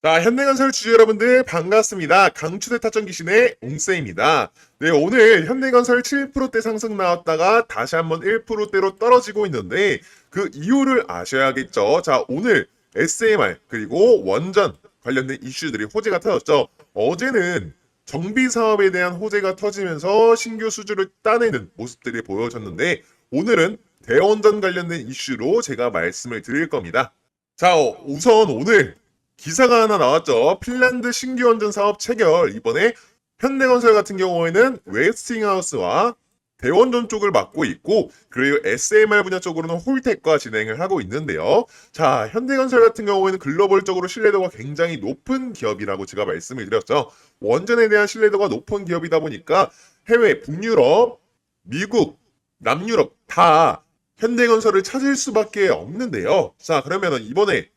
자, 현대건설 주주 여러분들 반갑습니다. 강추대 타점 귀신의 옹세입니다. 네, 오늘 현대건설 7%대 상승 나왔다가 다시 한번 1%대로 떨어지고 있는데 그 이유를 아셔야겠죠. 자, 오늘 SMR 그리고 원전 관련된 이슈들이 호재가 터졌죠. 어제는 정비 사업에 대한 호재가 터지면서 신규 수주를 따내는 모습들이 보여졌는데 오늘은 대원전 관련된 이슈로 제가 말씀을 드릴 겁니다. 자, 우선 오늘 기사가 하나 나왔죠. 핀란드 신규 원전 사업 체결. 이번에 현대건설 같은 경우에는 웨스팅하우스와 대원전 쪽을 맡고 있고, 그리고 SMR 분야 쪽으로는 홀텍과 진행을 하고 있는데요. 자, 현대건설 같은 경우에는 글로벌적으로 신뢰도가 굉장히 높은 기업이라고 제가 말씀을 드렸죠. 원전에 대한 신뢰도가 높은 기업이다 보니까 해외, 북유럽, 미국, 남유럽 다 현대건설을 찾을 수밖에 없는데요. 자, 그러면은 이번에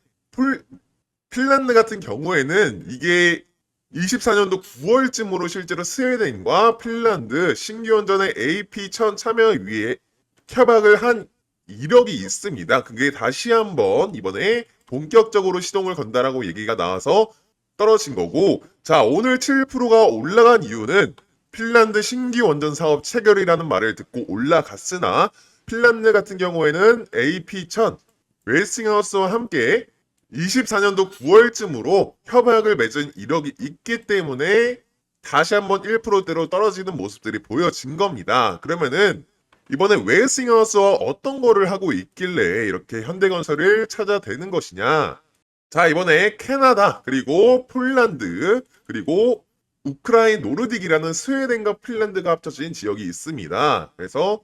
핀란드 같은 경우에는 이게 24년도 9월쯤으로 실제로 스웨덴과 핀란드 신규 원전의 AP1000 참여 위에 협약을 한 이력이 있습니다. 그게 다시 한번 이번에 본격적으로 시동을 건다라고 얘기가 나와서 떨어진 거고, 자, 오늘 7%가 올라간 이유는 핀란드 신규 원전 사업 체결이라는 말을 듣고 올라갔으나 핀란드 같은 경우에는 AP1000 웨스팅하우스와 함께 24년도 9월쯤으로 협약을 맺은 이력이 있기 때문에 다시 한번 1%대로 떨어지는 모습들이 보여진 겁니다. 그러면은 이번에 웨스팅하우스와 어떤 거를 하고 있길래 이렇게 현대건설을 찾아대는 것이냐? 자, 이번에 캐나다 그리고 폴란드 그리고 우크라이나 노르딕이라는 스웨덴과 핀란드가 합쳐진 지역이 있습니다. 그래서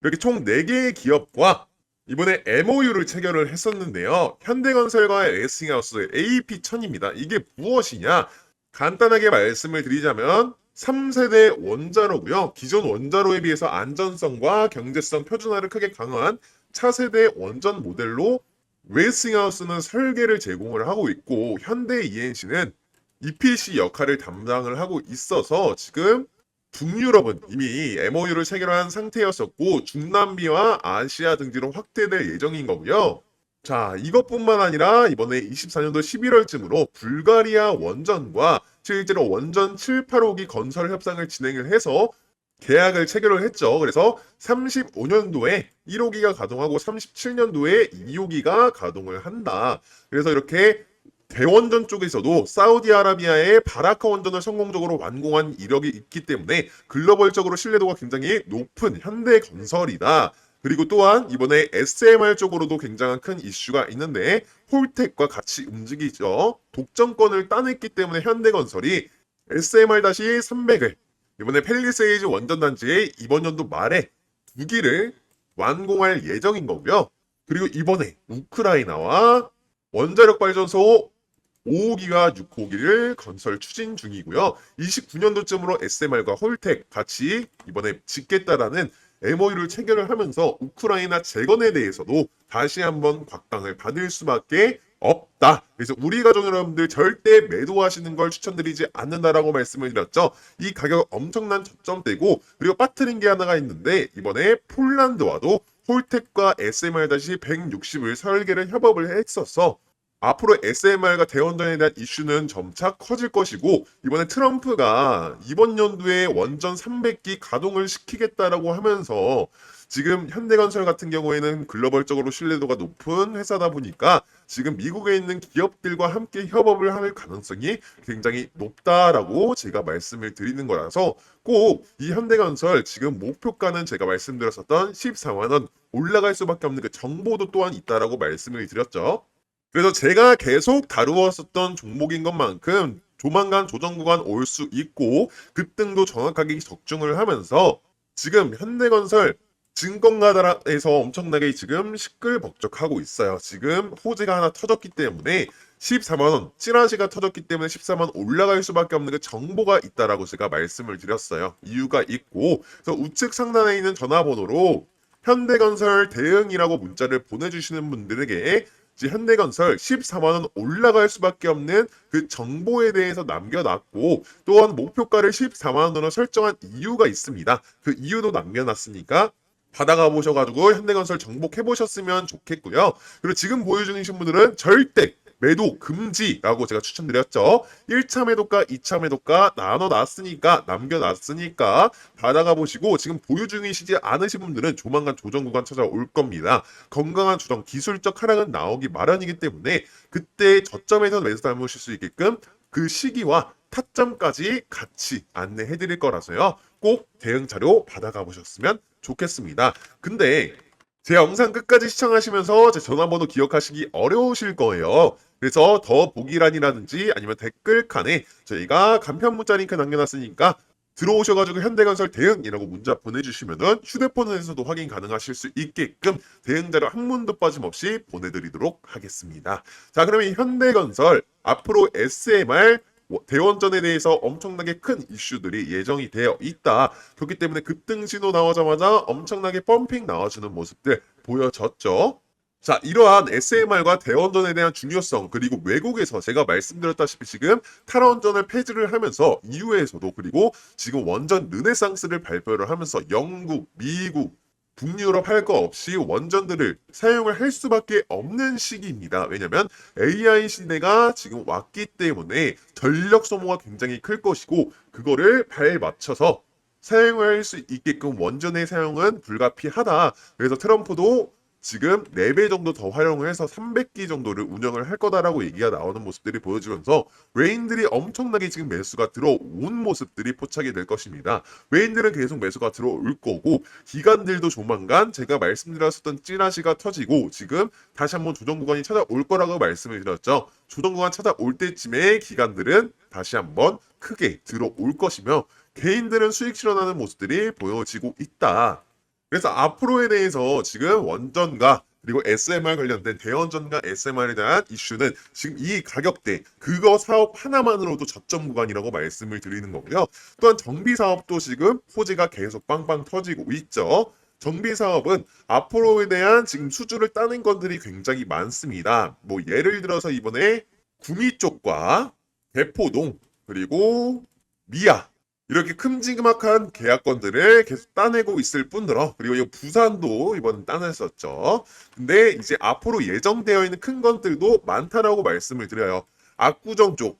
이렇게 총 4개의 기업과 이번에 MOU를 체결을 했었는데요. 현대건설과의 웨스팅하우스 AP1000입니다. 이게 무엇이냐? 간단하게 말씀을 드리자면 3세대 원자로고요. 기존 원자로에 비해서 안전성과 경제성 표준화를 크게 강화한 차세대 원전 모델로 웨스팅하우스는 설계를 제공을 하고 있고 현대 ENC는 EPC 역할을 담당을 하고 있어서 지금 북유럽은 이미 MOU를 체결한 상태였었고 중남미와 아시아 등지로 확대될 예정인 거고요. 자, 이것뿐만 아니라 이번에 24년도 11월쯤으로 불가리아 원전과 실제로 원전 7, 8호기 건설 협상을 진행을 해서 계약을 체결을 했죠. 그래서 35년도에 1호기가 가동하고 37년도에 2호기가 가동을 한다. 그래서 이렇게 대원전 쪽에서도 사우디아라비아의 바라카 원전을 성공적으로 완공한 이력이 있기 때문에 글로벌적으로 신뢰도가 굉장히 높은 현대건설이다. 그리고 또한 이번에 SMR 쪽으로도 굉장한 큰 이슈가 있는데 홀텍과 같이 움직이죠. 독점권을 따냈기 때문에 현대건설이 SMR-300을 이번에 팰리세이즈 원전단지에 이번 연도 말에 2기를 완공할 예정인 거고요. 그리고 이번에 우크라이나와 원자력 발전소 5호기와 6호기를 건설 추진 중이고요. 29년도쯤으로 SMR과 홀텍 같이 이번에 짓겠다라는 MOU를 체결을 하면서 우크라이나 재건에 대해서도 다시 한번 곽강을 받을 수밖에 없다. 그래서 우리 가족 여러분들 절대 매도하시는 걸 추천드리지 않는다라고 말씀을 드렸죠. 이 가격 엄청난 저점대고 그리고 빠뜨린 게 하나가 있는데 이번에 폴란드와도 홀텍과 SMR-160을 설계를 협업을 했었어. 앞으로 SMR과 대원전에 대한 이슈는 점차 커질 것이고 이번에 트럼프가 이번 연도에 원전 300기 가동을 시키겠다라고 하면서 지금 현대건설 같은 경우에는 글로벌적으로 신뢰도가 높은 회사다 보니까 지금 미국에 있는 기업들과 함께 협업을 할 가능성이 굉장히 높다라고 제가 말씀을 드리는 거라서 꼭 이 현대건설 지금 목표가는 제가 말씀드렸었던 14만 원 올라갈 수밖에 없는 그 정보도 또한 있다라고 말씀을 드렸죠. 그래서 제가 계속 다루었었던 종목인 것만큼 조만간 조정 구간 올 수 있고 급등도 정확하게 적중을 하면서 지금 현대건설 증권가들에서 엄청나게 지금 시끌벅적하고 있어요. 지금 호재가 하나 터졌기 때문에 14만 원 찌라시가 터졌기 때문에 14만 원 올라갈 수밖에 없는 그 정보가 있다라고 제가 말씀을 드렸어요. 이유가 있고 그래서 우측 상단에 있는 전화번호로 현대건설 대응이라고 문자를 보내주시는 분들에게 현대건설 14만 원 올라갈 수밖에 없는 그 정보에 대해서 남겨놨고 또한 목표가를 14만 원으로 설정한 이유가 있습니다. 그 이유도 남겨놨으니까 받아가 보셔가지고 현대건설 정복해 보셨으면 좋겠고요. 그리고 지금 보여주신 분들은 절대 매도 금지라고 제가 추천드렸죠. 1차 매도가, 2차 매도가 나눠놨으니까, 남겨놨으니까 받아가 보시고 지금 보유 중이시지 않으신 분들은 조만간 조정 구간 찾아올 겁니다. 건강한 조정, 기술적 하락은 나오기 마련이기 때문에 그때 저점에서 매수 담으실 수 있게끔 그 시기와 타점까지 같이 안내해 드릴 거라서요. 꼭 대응 자료 받아가 보셨으면 좋겠습니다. 근데 제 영상 끝까지 시청하시면서 제 전화번호 기억하시기 어려우실 거예요. 그래서 더 보기란이라든지 아니면 댓글칸에 저희가 간편 문자 링크 남겨놨으니까 들어오셔가지고 현대건설 대응이라고 문자 보내주시면은 휴대폰에서도 확인 가능하실 수 있게끔 대응 자료 한 문도 빠짐없이 보내드리도록 하겠습니다. 자, 그러면 이 현대건설 앞으로 SMR 대원전에 대해서 엄청나게 큰 이슈들이 예정이 되어 있다. 그렇기 때문에 급등 신호 나오자마자 엄청나게 펌핑 나와주는 모습들 보여졌죠. 자, 이러한 SMR과 대원전에 대한 중요성, 그리고 외국에서 제가 말씀드렸다시피 지금 탈원전을 폐지를 하면서 EU에서도, 그리고 지금 원전 르네상스를 발표를 하면서 영국, 미국, 북유럽 할 거 없이 원전들을 사용을 할 수밖에 없는 시기입니다. 왜냐면 AI 시대가 지금 왔기 때문에 전력 소모가 굉장히 클 것이고, 그거를 발 맞춰서 사용을 할 수 있게끔 원전의 사용은 불가피하다. 그래서 트럼프도 지금 4배 정도 더 활용을 해서 300기 정도를 운영을 할 거다라고 얘기가 나오는 모습들이 보여지면서 외인들이 엄청나게 지금 매수가 들어온 모습들이 포착이 될 것입니다. 외인들은 계속 매수가 들어올 거고, 기관들도 조만간 제가 말씀드렸었던 찌라시가 터지고 지금 다시 한번 조정 구간이 찾아올 거라고 말씀을 드렸죠. 조정 구간 찾아올 때쯤에 기관들은 다시 한번 크게 들어올 것이며, 개인들은 수익 실현하는 모습들이 보여지고 있다. 그래서 앞으로에 대해서 지금 원전과 그리고 SMR 관련된 대원전과 SMR에 대한 이슈는 지금 이 가격대 그거 사업 하나만으로도 저점 구간이라고 말씀을 드리는 거고요. 또한 정비 사업도 지금 호재가 계속 빵빵 터지고 있죠. 정비 사업은 앞으로에 대한 지금 수주를 따는 것들이 굉장히 많습니다. 뭐 예를 들어서 이번에 구미 쪽과 대포동 그리고 미아 이렇게 큼지막한 계약건들을 계속 따내고 있을 뿐더러, 그리고 이 부산도 이번 따냈었죠. 근데 이제 앞으로 예정되어 있는 큰 건들도 많다라고 말씀을 드려요. 압구정 쪽,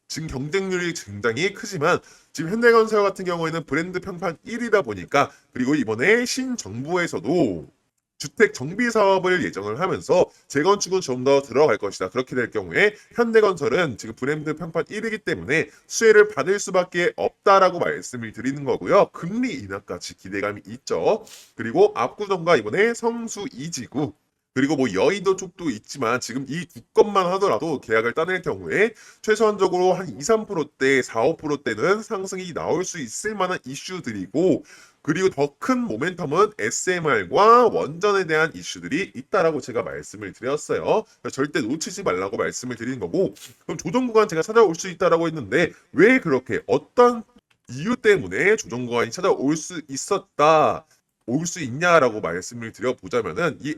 지금 경쟁률이 굉장히 크지만 지금 현대건설 같은 경우에는 브랜드 평판 1이다 보니까, 그리고 이번에 신정부에서도 주택 정비 사업을 예정을 하면서 재건축은 좀 더 들어갈 것이다. 그렇게 될 경우에 현대건설은 지금 브랜드 평판 1이기 때문에 수혜를 받을 수밖에 없다라고 말씀을 드리는 거고요. 금리 인하까지 기대감이 있죠. 그리고 압구정과 이번에 성수 2지구, 그리고 뭐 여의도 쪽도 있지만 지금 이 두 건만 하더라도 계약을 따낼 경우에 최소한적으로 한 2, 3%대, 4, 5%대는 상승이 나올 수 있을 만한 이슈들이고, 그리고 더 큰 모멘텀은 SMR과 원전에 대한 이슈들이 있다라고 제가 말씀을 드렸어요. 절대 놓치지 말라고 말씀을 드리는 거고, 그럼 조정 구간 제가 찾아올 수 있다라고 했는데 왜 그렇게 어떤 이유 때문에 조정 구간이 찾아올 수 있었다, 올 수 있냐라고 말씀을 드려보자면은 이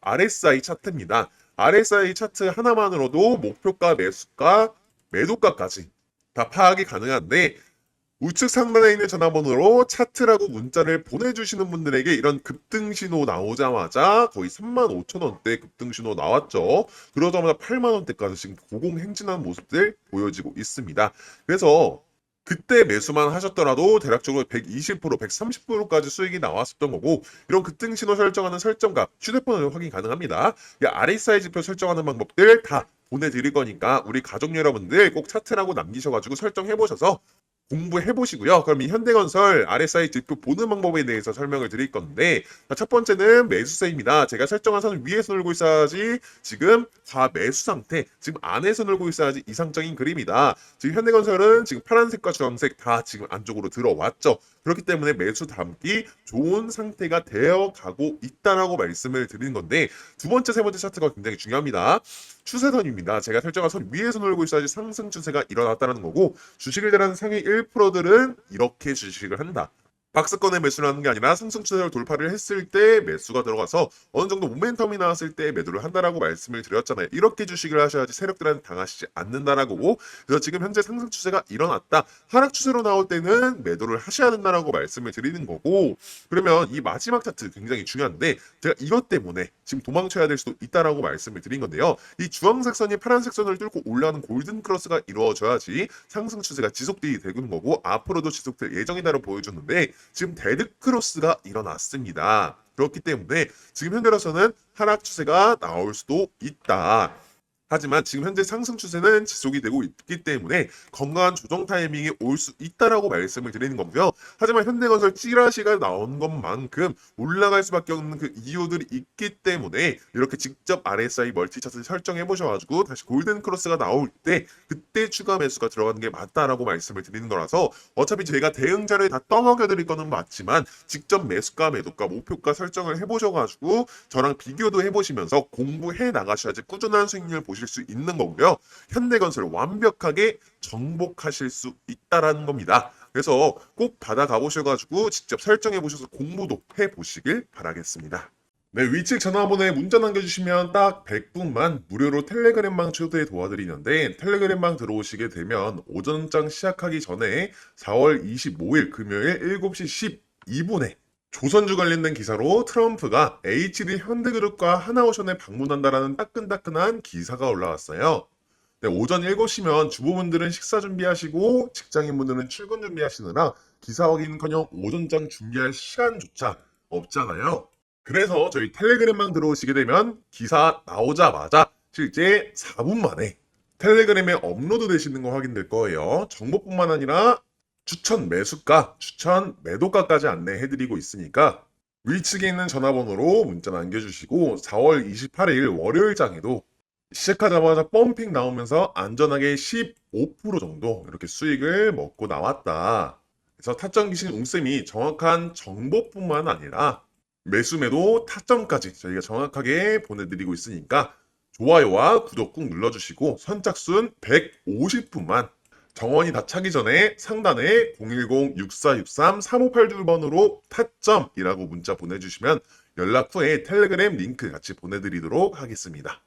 RSI 차트입니다. RSI 차트 하나만으로도 목표가, 매수가, 매도가까지 다 파악이 가능한데, 우측 상단에 있는 전화번호로 차트라고 문자를 보내주시는 분들에게 이런 급등 신호 나오자마자 거의 35,000원대 급등 신호 나왔죠. 그러자마자 8만원대까지 지금 고공행진하는 모습들 보여지고 있습니다. 그래서 그때 매수만 하셨더라도 대략적으로 120%, 130%까지 수익이 나왔었던 거고, 이런 급등 신호 설정하는 설정값 휴대폰으로 확인 가능합니다. RSI 지표 설정하는 방법들 다 보내드릴 거니까 우리 가족 여러분들 꼭 차트라고 남기셔가지고 설정해 보셔서 공부해 보시고요. 그럼 이 현대건설 RSI 지표 보는 방법에 대해서 설명을 드릴 건데, 첫 번째는 매수세입니다. 제가 설정한 선을 위에서 놀고 있어야지 지금 다 매수 상태, 지금 안에서 놀고 있어야지 이상적인 그림이다. 지금 현대건설은 지금 파란색과 주황색 다 지금 안쪽으로 들어왔죠. 그렇기 때문에 매수 담기 좋은 상태가 되어 가고 있다라고 말씀을 드리는 건데, 두 번째, 세 번째 차트가 굉장히 중요합니다. 추세선입니다. 제가 설정한 선 위에서 놀고 있어야지 상승 추세가 일어났다는 거고, 주식을 잘하는 상위 1%들은 이렇게 주식을 한다. 박스권의 매수를 하는 게 아니라 상승 추세를 돌파를 했을 때 매수가 들어가서 어느 정도 모멘텀이 나왔을 때 매도를 한다라고 말씀을 드렸잖아요. 이렇게 주식을 하셔야지 세력들한테 당하시지 않는다라고. 그래서 지금 현재 상승 추세가 일어났다. 하락 추세로 나올 때는 매도를 하셔야 된다라고 말씀을 드리는 거고, 그러면 이 마지막 차트 굉장히 중요한데 제가 이것 때문에 지금 도망쳐야 될 수도 있다라고 말씀을 드린 건데요. 이 주황색 선이 파란색 선을 뚫고 올라가는 골든 크로스가 이루어져야지 상승 추세가 지속되게 되는 거고 앞으로도 지속될 예정이다라고 보여줬는데 지금 데드크로스가 일어났습니다. 그렇기 때문에 지금 현재로서는 하락 추세가 나올 수도 있다. 하지만 지금 현재 상승 추세는 지속이 되고 있기 때문에 건강한 조정 타이밍이 올 수 있다라고 말씀을 드리는 거고요. 하지만 현대건설 찌라시가 나온 것만큼 올라갈 수밖에 없는 그 이유들이 있기 때문에 이렇게 직접 RSI 멀티 차트를 설정해 보셔가지고 다시 골든 크로스가 나올 때 그때 추가 매수가 들어가는 게 맞다라고 말씀을 드리는 거라서 어차피 제가 대응자를 다 떠먹여 드릴 거는 맞지만 직접 매수가 매도가 목표가 설정을 해보셔가지고 저랑 비교도 해보시면서 공부해 나가셔야지 꾸준한 수익률 보실 수 있는 거고요. 현대건설 완벽하게 정복하실 수 있다라는 겁니다. 그래서 꼭 받아가 보셔가지고 직접 설정해 보셔서 공부도 해 보시길 바라겠습니다. 네, 위측 전화번호에 문자 남겨주시면 딱 100분만 무료로 텔레그램방 초대해 도와드리는데 텔레그램방 들어오시게 되면 오전장 시작하기 전에 4월 25일 금요일 7시 12분에 조선주 관련된 기사로 트럼프가 HD 현대그룹과 하나오션에 방문한다라는 따끈따끈한 기사가 올라왔어요. 네, 오전 7시면 주부분들은 식사 준비하시고 직장인분들은 출근 준비하시느라 기사 확인은커녕 오전장 준비할 시간조차 없잖아요. 그래서 저희 텔레그램만 들어오시게 되면 기사 나오자마자 실제 4분 만에 텔레그램에 업로드 되시는 거 확인될 거예요. 정보뿐만 아니라 추천 매수가, 추천 매도가까지 안내해드리고 있으니까 위측에 있는 전화번호로 문자 남겨주시고 4월 28일 월요일장에도 시작하자마자 펌핑 나오면서 안전하게 15% 정도 이렇게 수익을 먹고 나왔다. 그래서 타점 기신 웅쌤이 정확한 정보뿐만 아니라 매수 매도 타점까지 저희가 정확하게 보내드리고 있으니까 좋아요와 구독 꾹 눌러주시고 선착순 150분만 정원이 다 차기 전에 상단에 010-6463-3582번으로 타점이라고 문자 보내주시면 연락 후에 텔레그램 링크 같이 보내드리도록 하겠습니다.